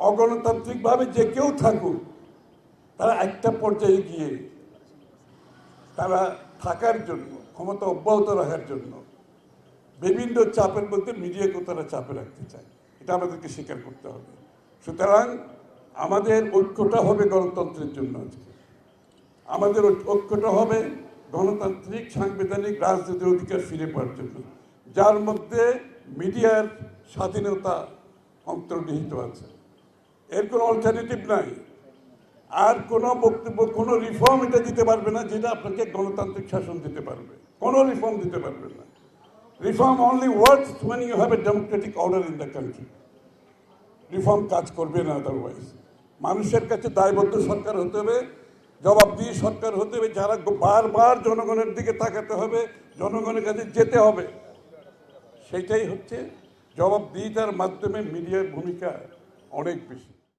অগণতান্ত্রিকভাবে যে কেউ থাকুক, তারা একটা পর্যায়ে গিয়ে তারা থাকার জন্য, ক্ষমতা অব্যাহত রাখার জন্য বিভিন্ন চাপের মধ্যে মিডিয়াকেও তারা চাপে রাখতে চায়। এটা আমাদেরকে স্বীকার করতে হবে। সুতরাং আমাদের ঐক্যটা হবে গণতন্ত্রের জন্য। আজকে আমাদের ঐক্যটা হবে গণতান্ত্রিক সাংবিধানিক রাজনীতির অধিকার ফিরে পাওয়ার জন্য, যার মধ্যে মিডিয়ার স্বাধীনতা অন্তর্নিহিত আছে। এর কোনো অল্টারনেটিভ নাই। আর কোনো বক্তব্য, কোনো রিফর্ম এটা দিতে পারবে না যেটা আপনাকে গণতান্ত্রিক শাসন দিতে পারবে। কোনো রিফর্ম দিতে পারবে না। Reform only works when you have a democratic order in the country. Reform কাজ করবে না আদারওয়াইজ। মানুষের কাছে দায়বদ্ধ সরকার হতে হবে, জবাবদিহি সরকার হতে হবে, যারা বারবার জনগণের দিকে তাকাতে হবে, জনগণের কাছে যেতে হবে। সেইটাই হচ্ছে জবাবদিহিতার মাধ্যমে মিডিয়ার ভূমিকা অনেক বেশি।